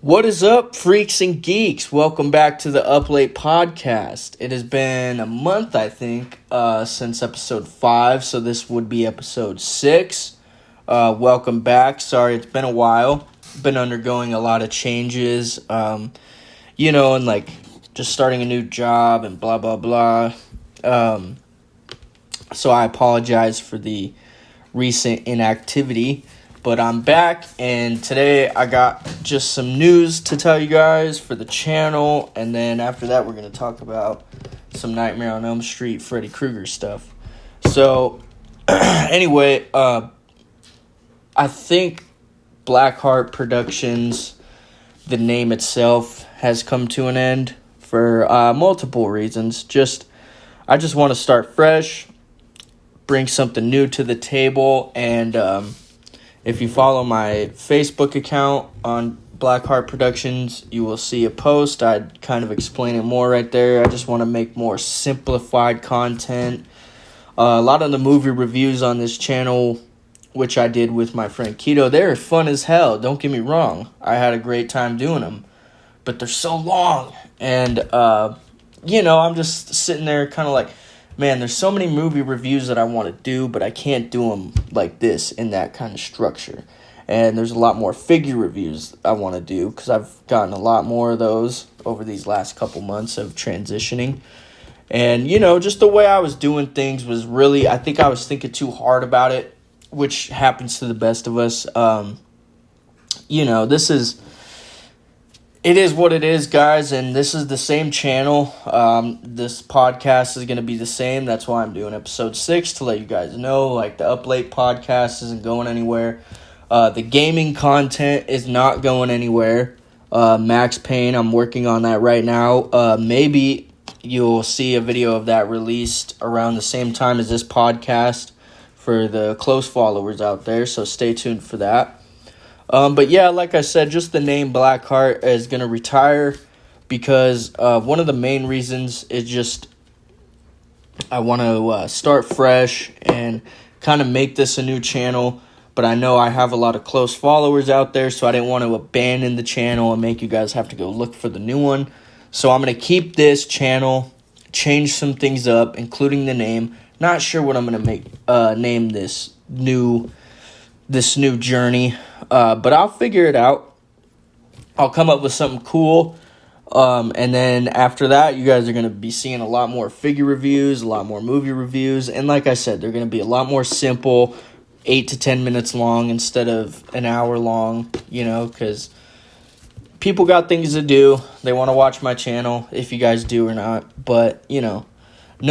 What is up, freaks and geeks? Welcome back to the UPLATE Podcast. It has been a month, I think, since episode 5, so this would be episode 6. Welcome back. Sorry, it's been a while. Been undergoing a lot of changes, and just starting a new job and blah, blah, blah. So I apologize for the recent inactivity. But I'm back, and today I got just some news to tell you guys for the channel, and then after that we're going to talk about some Nightmare on Elm Street, Freddy Krueger stuff. So, anyway, I think Blackhart Productions, the name itself, has come to an end for multiple reasons. I just want to start fresh, bring something new to the table, and if you follow my Facebook account on Blackhart Productions, you will see a post. I'd kind of explain it more right there. I just want to make more simplified content. A lot of the movie reviews on this channel, which I did with my friend Keto, they're fun as hell. Don't get me wrong. I had a great time doing them. But they're so long. And, I'm just sitting there kind of like, man, there's so many movie reviews that I want to do, but I can't do them like this in that kind of structure. And there's a lot more figure reviews I want to do because I've gotten a lot more of those over these last couple months of transitioning. And, just the way I was doing things was really, I think I was thinking too hard about it, which happens to the best of us. It is what it is, guys, and this is the same channel. This podcast is going to be the same. That's why I'm doing episode 6, to let you guys know. The UPLATE Podcast isn't going anywhere. The gaming content is not going anywhere. Max Payne, I'm working on that right now. Maybe you'll see a video of that released around the same time as this podcast for the close followers out there, so stay tuned for that. But yeah, like I said, just the name Blackheart is going to retire because one of the main reasons is just I want to start fresh and kind of make this a new channel. But I know I have a lot of close followers out there, so I didn't want to abandon the channel and make you guys have to go look for the new one. So I'm going to keep this channel, change some things up, including the name. Not sure what I'm going to name this new journey. But I'll figure it out. I'll come up with something cool. And then after that, you guys are going to be seeing a lot more figure reviews, a lot more movie reviews. And like I said, they're going to be a lot more simple, 8 to 10 minutes long instead of an hour long, because people got things to do. They want to watch my channel, if you guys do or not. But, no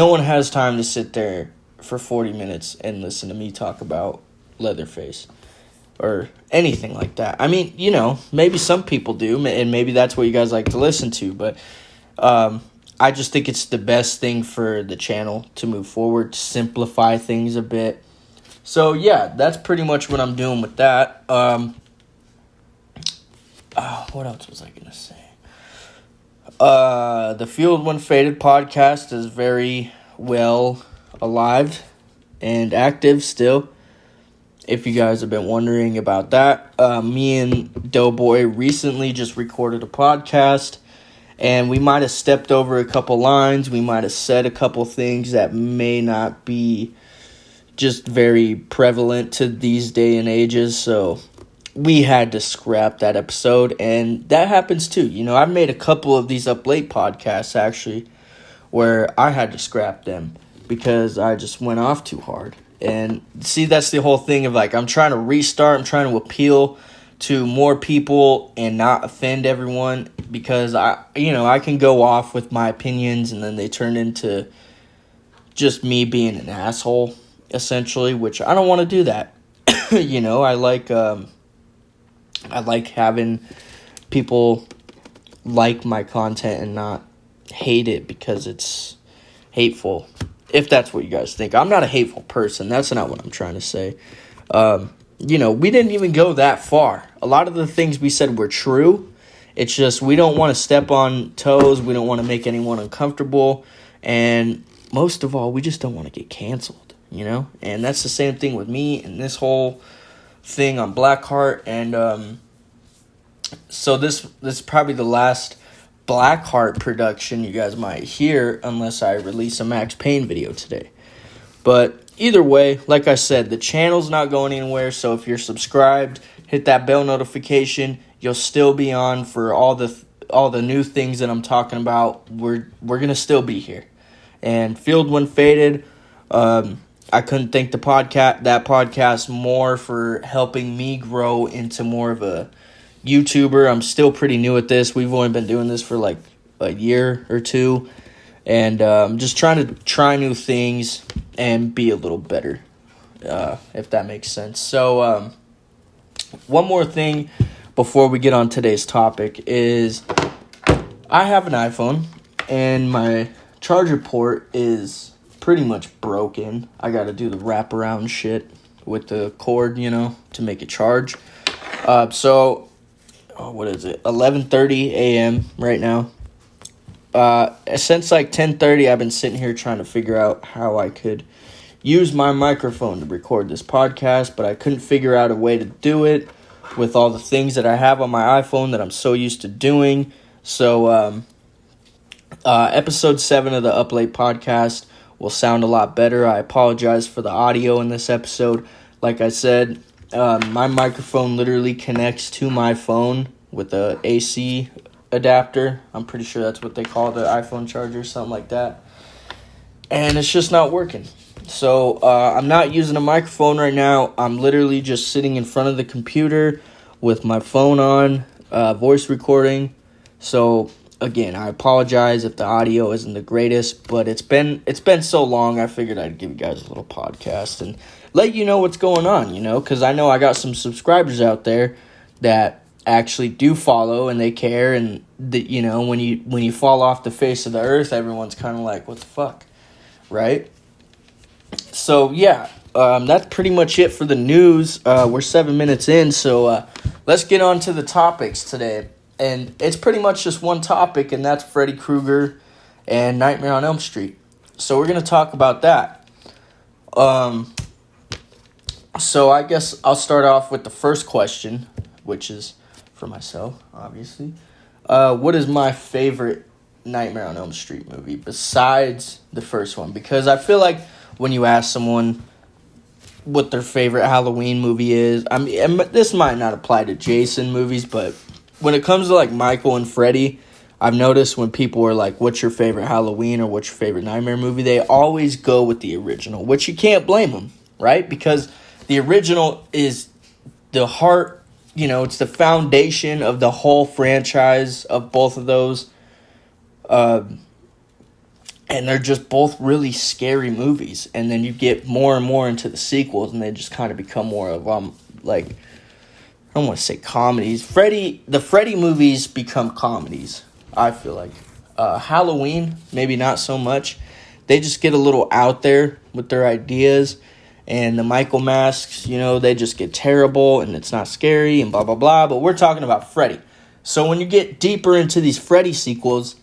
one has time to sit there for 40 minutes and listen to me talk about Leatherface or anything like that. I mean, maybe some people do, and maybe that's what you guys like to listen to, but I just think it's the best thing for the channel to move forward, to simplify things a bit. So, yeah, that's pretty much what I'm doing with that. What else was I going to say? The Field When Faded podcast is very well alive and active still. If you guys have been wondering about that, me and Doughboy recently just recorded a podcast, and we might have stepped over a couple lines. We might have said a couple things that may not be just very prevalent to these day and ages, so we had to scrap that episode, and that happens too. I've made a couple of these UPLATE podcasts, actually, where I had to scrap them because I just went off too hard. And see, that's the whole thing of I'm trying to restart. I'm trying to appeal to more people and not offend everyone because I can go off with my opinions and then they turn into just me being an asshole, essentially, which I don't want to do that. I like having people like my content and not hate it because it's hateful. If that's what you guys think. I'm not a hateful person. That's not what I'm trying to say. We didn't even go that far. A lot of the things we said were true. It's just we don't want to step on toes. We don't want to make anyone uncomfortable. And most of all, we just don't want to get canceled, And that's the same thing with me and this whole thing on Blackheart. And So this is probably the last Blackhart production you guys might hear unless I release a Max Payne video today. But either way, like I said, the channel's not going anywhere, so if you're subscribed, hit that bell notification. You'll still be on for all the new things that I'm talking about. We're gonna still be here. And Field When Faded, I couldn't thank that podcast more for helping me grow into more of a YouTuber. I'm still pretty new at this. We've only been doing this for like a year or two. And I'm just trying to try new things and be a little better, if that makes sense. So one more thing before we get on today's topic is I have an iPhone and my charger port is pretty much broken. I got to do the wraparound shit with the cord, to make it charge. What is it? 11:30 a.m. right now. Since like 10:30, I've been sitting here trying to figure out how I could use my microphone to record this podcast, but I couldn't figure out a way to do it with all the things that I have on my iPhone that I'm so used to doing. So, episode 7 of the UPLATE Podcast will sound a lot better. I apologize for the audio in this episode. Like I said, my microphone literally connects to my phone with a AC adapter. I'm pretty sure that's what they call the iPhone charger, something like that. And it's just not working. So I'm not using a microphone right now. I'm literally just sitting in front of the computer with my phone on, voice recording. So again, I apologize if the audio isn't the greatest, but it's been so long. I figured I'd give you guys a little podcast and let you know what's going on, because I know I got some subscribers out there that actually do follow and they care, and when you fall off the face of the earth, everyone's kind of like, what the fuck, right? So yeah, that's pretty much it for the news. We're 7 minutes in, so let's get on to the topics today. And it's pretty much just one topic, and that's Freddy Krueger and Nightmare on Elm Street. So we're going to talk about that. So I guess I'll start off with the first question, which is for myself, obviously. What is my favorite Nightmare on Elm Street movie besides the first one? Because I feel like when you ask someone what their favorite Halloween movie is, I mean, this might not apply to Jason movies, but when it comes to like Michael and Freddy, I've noticed when people are like, what's your favorite Halloween or what's your favorite Nightmare movie, they always go with the original, which you can't blame them, right? Because the original is the heart, it's the foundation of the whole franchise of both of those. And they're just both really scary movies. And then you get more and more into the sequels, and they just kind of become more of, I don't want to say comedies. The Freddy movies become comedies, I feel like. Halloween, maybe not so much. They just get a little out there with their ideas. And the Michael masks, they just get terrible and it's not scary and blah, blah, blah. But we're talking about Freddy. So when you get deeper into these Freddy sequels,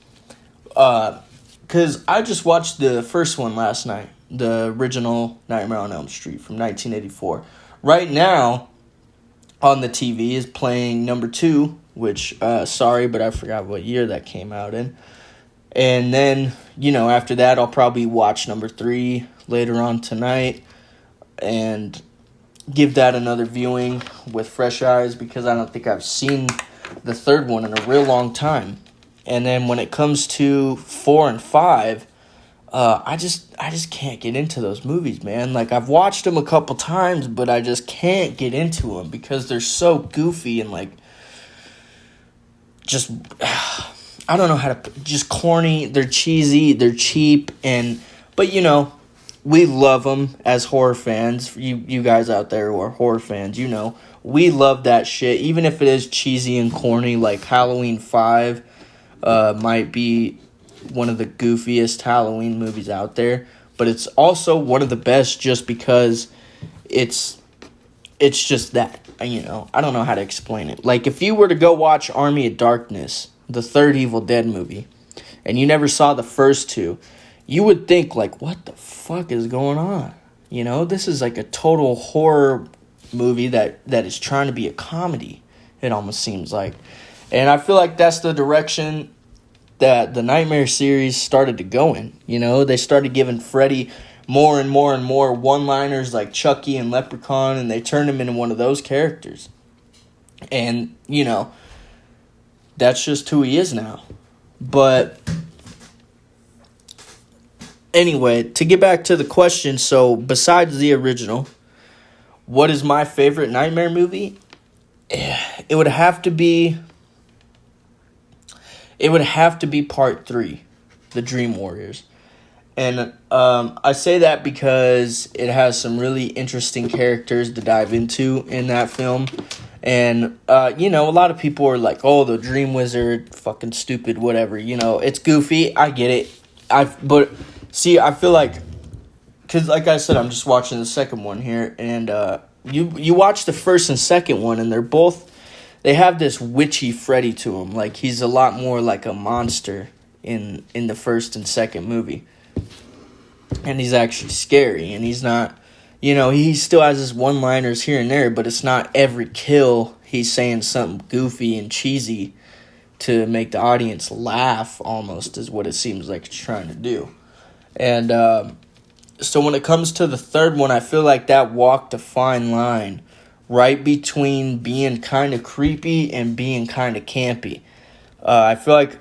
because I just watched the first one last night, the original Nightmare on Elm Street from 1984. Right now, on the TV is playing number 2, which, sorry, but I forgot what year that came out in. And then, after that, I'll probably watch number 3 later on tonight and give that another viewing with fresh eyes, because I don't think I've seen the third one in a real long time. And then when it comes to 4 and 5, I just can't get into those movies, man. Like, I've watched them a couple times, but I just can't get into them because they're so goofy and, like, just, I don't know how to, just corny. They're cheesy, they're cheap, but, we love them as horror fans. You guys out there who are horror fans, we love that shit. Even if it is cheesy and corny, like Halloween 5 might be one of the goofiest Halloween movies out there, but it's also one of the best just because it's just that, I don't know how to explain it. Like, if you were to go watch Army of Darkness, the third Evil Dead movie, and you never saw the first 2, you would think, like, what the fuck is going on? This is like a total horror movie that is trying to be a comedy. it almost seems like. And I feel like that's the direction that the Nightmare series started to go in. You know, they started giving Freddy more and more and more one-liners like Chucky and Leprechaun, and they turned him into one of those characters. And, you know, that's just who he is now. But anyway, to get back to the question, so besides the original, what is my favorite Nightmare movie? It would have to be Part 3, The Dream Warriors. And I say that because it has some really interesting characters to dive into in that film. And, you know, a lot of people are like, oh, the Dream Wizard, fucking stupid, whatever. You know, it's goofy. I get it. But, see, I feel like, because like I said, I'm just watching the second one here. And you watch the first and second one, and they have this witchy Freddy to him. Like, he's a lot more like a monster in the first and second movie. And he's actually scary, and he's not, you know, he still has his one-liners here and there, but it's not every kill he's saying something goofy and cheesy to make the audience laugh, almost, is what it seems like it's trying to do. And so when it comes to the third one, I feel like that walked a fine line right between being kind of creepy and being kind of campy. I feel like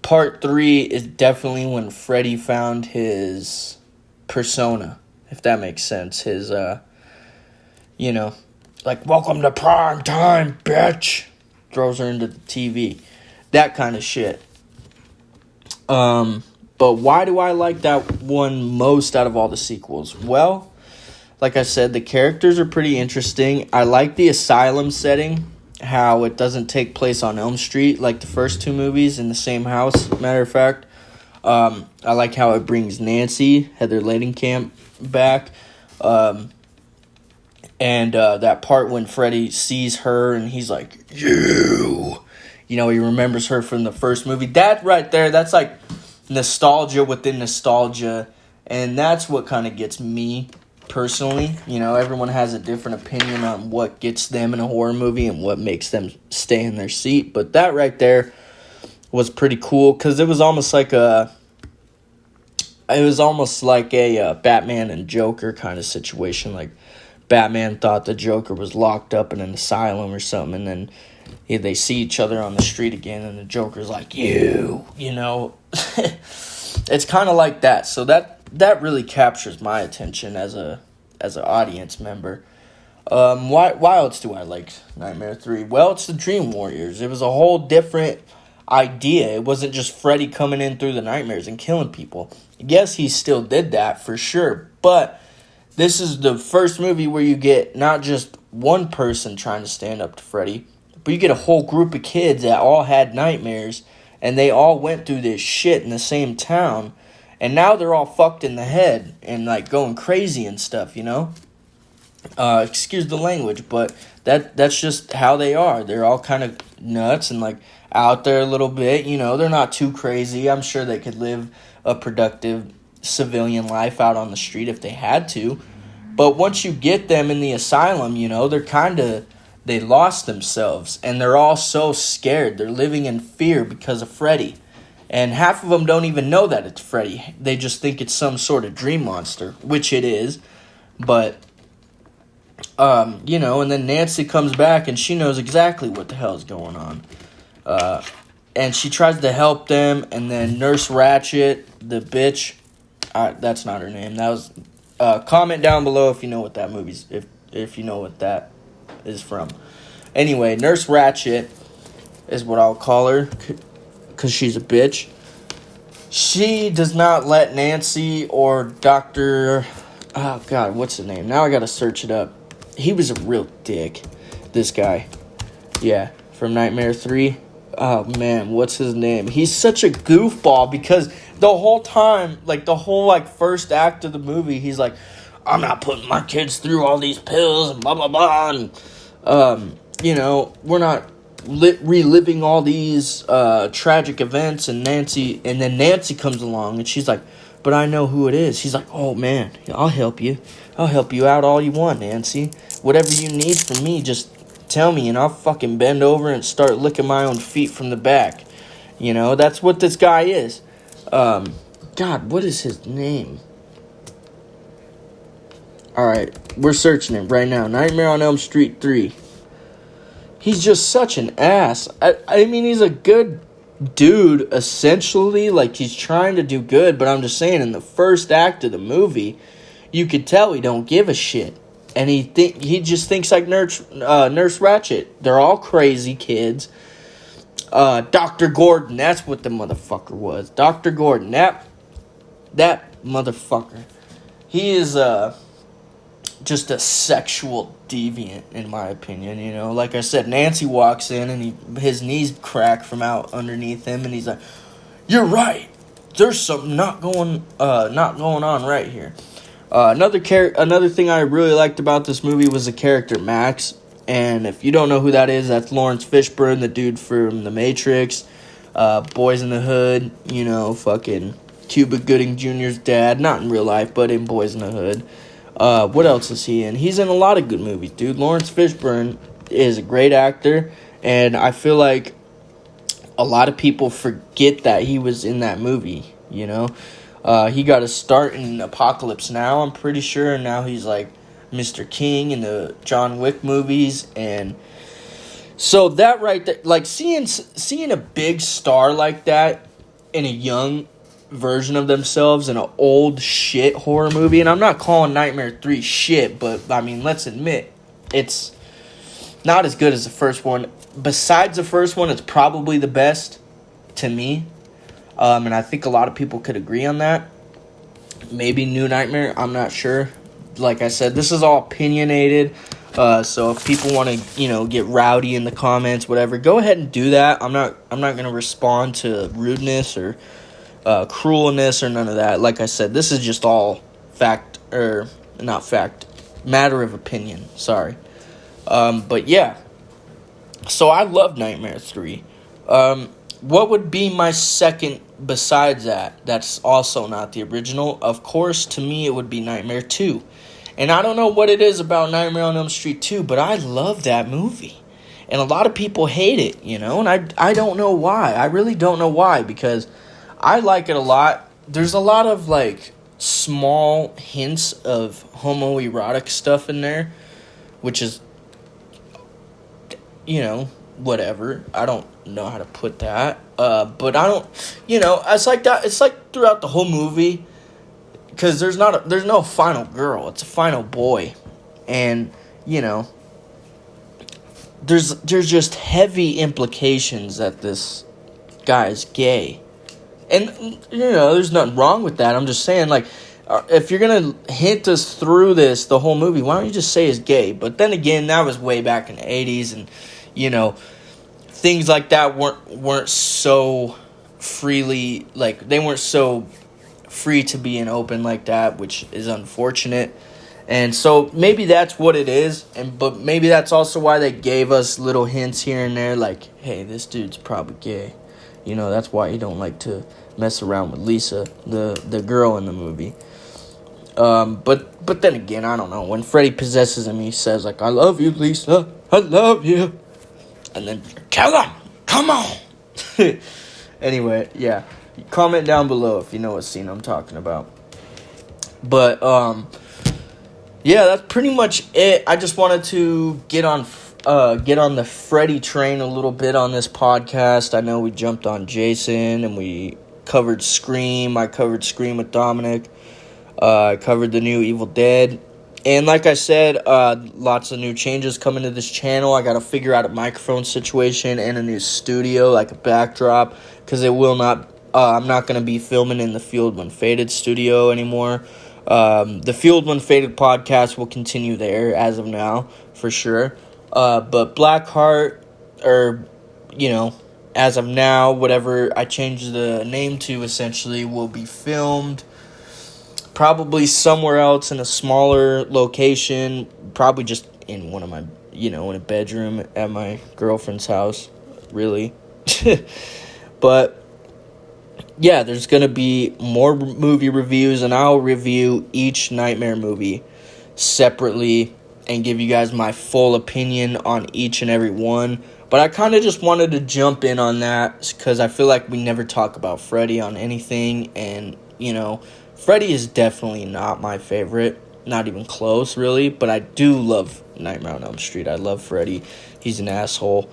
Part 3 is definitely when Freddy found his persona, if that makes sense. His, you know, like, welcome to prime time, bitch. Throws her into the TV. That kind of shit. But why do I like that one most out of all the sequels? Well, like I said, the characters are pretty interesting. I like the asylum setting. How it doesn't take place on Elm Street like the first two movies in the same house, matter of fact. I like how it brings Nancy, Heather Langenkamp, back. And that part when Freddy sees her and he's like, you know, he remembers her from the first movie. That right there, that's like nostalgia within nostalgia. And that's what kind of gets me personally. You know, everyone has a different opinion on what gets them in a horror movie and what makes them stay in their seat. But that right there was pretty cool because it was almost like a Batman and Joker kind of situation. Like, Batman thought the Joker was locked up in an asylum or something, and then they see each other on the street again, and the Joker's like, you know. It's kind of like that. So that really captures my attention as an audience member. Why else do I like Nightmare 3? Well, it's the Dream Warriors. It was a whole different idea. It wasn't just Freddy coming in through the nightmares and killing people. Yes, he still did that for sure, but this is the first movie where you get not just one person trying to stand up to Freddy, but you get a whole group of kids that all had nightmares, and they all went through this shit in the same town, and now they're all fucked in the head and like going crazy and stuff, you know? Excuse the language, but that's just how they are. They're all kind of nuts and like out there a little bit, you know. They're not too crazy. I'm sure they could live a productive civilian life out on the street if they had to. But once you get them in the asylum, you know, they lost themselves, and they're all so scared. They're living in fear because of Freddy. And half of them don't even know that it's Freddy. They just think it's some sort of dream monster, which it is. But, you know, and then Nancy comes back, and she knows exactly what the hell is going on. And she tries to help them, and then Nurse Ratched, the bitch, that's not her name. That was, comment down below if you know what that movie's, if you know what that is from. Anyway, Nurse Ratched is what I'll call her, because she's a bitch. She does not let Nancy or Dr. Oh, God, what's his name? Now I gotta search it up. He was a real dick, this guy. Yeah, from Nightmare 3. Oh, man, what's his name? He's such a goofball because the whole time, like, the whole, like, first act of the movie, he's like, I'm not putting my kids through all these pills and blah, blah, blah. And, you know, we're not reliving all these tragic events. And then Nancy comes along and she's like, but I know who it is. He's like, oh, man, I'll help you. I'll help you out all you want, Nancy. Whatever you need from me, just tell me, and I'll fucking bend over and start licking my own feet from the back. You know, that's what this guy is. God, what is his name? Alright, we're searching it right now. Nightmare on Elm Street 3. He's just such an ass. I mean, he's a good dude, essentially. Like, he's trying to do good, but I'm just saying, in the first act of the movie, you could tell he don't give a shit. And he just thinks like Nurse Ratched. They're all crazy kids. Dr. Gordon, that's what the motherfucker was. Dr. Gordon, that motherfucker. He is, just a sexual deviant, in my opinion, you know. Like I said, Nancy walks in, and his knees crack from out underneath him, and he's like, "You're right. There's something not going on right here." Another thing I really liked about this movie was the character Max. And if you don't know who that is, that's Lawrence Fishburne, the dude from The Matrix, Boys in the Hood, you know, fucking Cuba Gooding Jr.'s dad. Not in real life, but in Boys in the Hood. What else is he in? He's in a lot of good movies, dude. Lawrence Fishburne is a great actor, and I feel like a lot of people forget that he was in that movie, you know? He got a start in Apocalypse Now, I'm pretty sure, and now he's like Mr. King in the John Wick movies, and so that right there, like seeing a big star like that in a young version of themselves in an old shit horror movie, and I'm not calling Nightmare 3 shit, but I mean, let's admit, it's not as good as the first one. Besides the first one, it's probably the best to me. And I think a lot of people could agree on that. Maybe New Nightmare, I'm not sure. Like I said, this is all opinionated. So if people want to, you know, get rowdy in the comments, whatever, go ahead and do that. I'm not going to respond to rudeness or cruelness or none of that. Like I said, this is just all matter of opinion. Sorry. But yeah. So I love Nightmare 3. What would be my second besides that? That's also not the original. Of course, to me, it would be Nightmare 2. And I don't know what it is about Nightmare on Elm Street 2, but I love that movie. And a lot of people hate it, you know, and I don't know why. I really don't know why, because I like it a lot. There's a lot of, like, small hints of homoerotic stuff in there, which is, you know, whatever. I don't know how to put that. But I don't, you know, it's like that. It's like throughout the whole movie, because there's no final girl. It's a final boy. And, you know, there's just heavy implications that this guy's gay. And, you know, there's nothing wrong with that. I'm just saying, like, if you're going to hint us through the whole movie, why don't you just say he's gay? But then again, that was way back in the 80s, and, you know, things like that weren't so freely, like, they weren't so free to be in open like that, which is unfortunate. And so maybe that's what it is, but maybe that's also why they gave us little hints here and there, like, hey, this dude's probably gay. You know, that's why he don't like to mess around with Lisa, the girl in the movie. But then again, I don't know. When Freddy possesses him, he says, like, "I love you, Lisa. I love you." And then, "Kill him! Come on!" Anyway, yeah. Comment down below if you know what scene I'm talking about. But, yeah, that's pretty much it. I just wanted to get on the Freddy train a little bit on this podcast. I know we jumped on Jason and we covered Scream. I covered Scream with Dominic. I covered the new Evil Dead. And like I said, lots of new changes coming to this channel. I got to figure out a microphone situation and a new studio, like a backdrop, because it will not. I'm not going to be filming in the Field When Faded studio anymore. The Field When Faded podcast will continue there as of now, for sure. But Blackhart, or, you know, as of now, whatever I change the name to, essentially, will be filmed probably somewhere else in a smaller location, probably just in one of my, you know, in a bedroom at my girlfriend's house, really. But yeah, there's going to be more movie reviews, and I'll review each Nightmare movie separately and give you guys my full opinion on each and every one. But I kind of just wanted to jump in on that because I feel like we never talk about Freddy on anything. And, Freddy is definitely not my favorite. Not even close, really. But I do love Nightmare on Elm Street. I love Freddy. He's an asshole.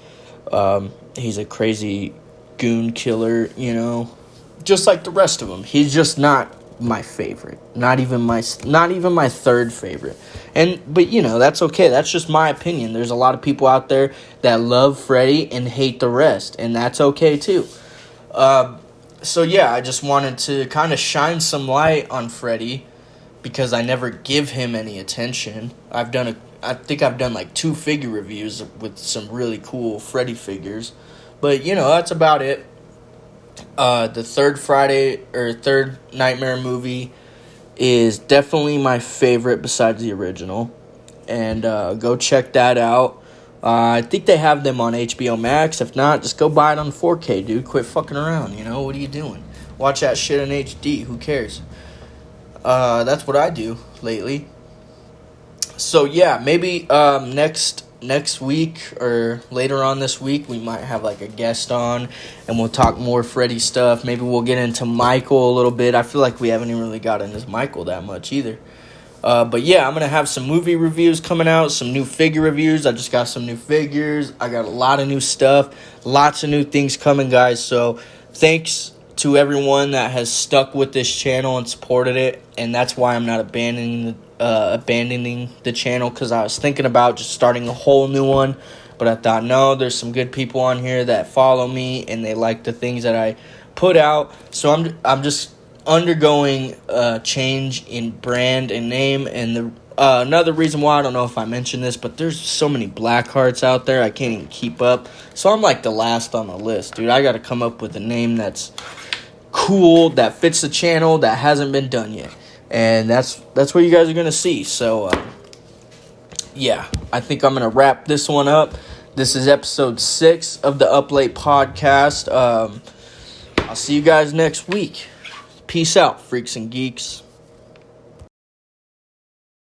He's a crazy goon killer, just like the rest of them. He's just not my favorite. Not even my third favorite. But that's okay. That's just my opinion. There's a lot of people out there that love Freddy and hate the rest, and that's okay too. So yeah, I just wanted to kind of shine some light on Freddy because I never give him any attention. I think I've done like 2 figure reviews with some really cool Freddy figures. But, that's about it. The third Nightmare movie is definitely my favorite besides the original. And go check that out. I think they have them on HBO Max. If not, just go buy it on 4K, dude. Quit fucking around, What are you doing? Watch that shit in HD. Who cares? That's what I do lately. So, yeah, maybe next week or later on this week, we might have like a guest on and we'll talk more Freddy stuff. Maybe we'll get into Michael a little bit. I feel like we haven't even really got into Michael that much either. But yeah, I'm going to have some movie reviews coming out, some new figure reviews. I just got some new figures. I got a lot of new stuff, lots of new things coming, guys. So thanks to everyone that has stuck with this channel and supported it. And that's why I'm not abandoning the channel, because I was thinking about just starting a whole new one, but I thought, no, there's some good people on here that follow me and they like the things that I put out. So I'm just undergoing a change in brand and name. And the another reason why, I don't know if I mentioned this, but there's so many Blackharts out there, I can't even keep up. So I'm like the last on the list, dude. I got to come up with a name that's cool, that fits the channel, that hasn't been done yet. And that's what you guys are going to see. So, yeah, I think I'm going to wrap this one up. This is episode 6 of the UPLATE Podcast. I'll see you guys next week. Peace out, freaks and geeks.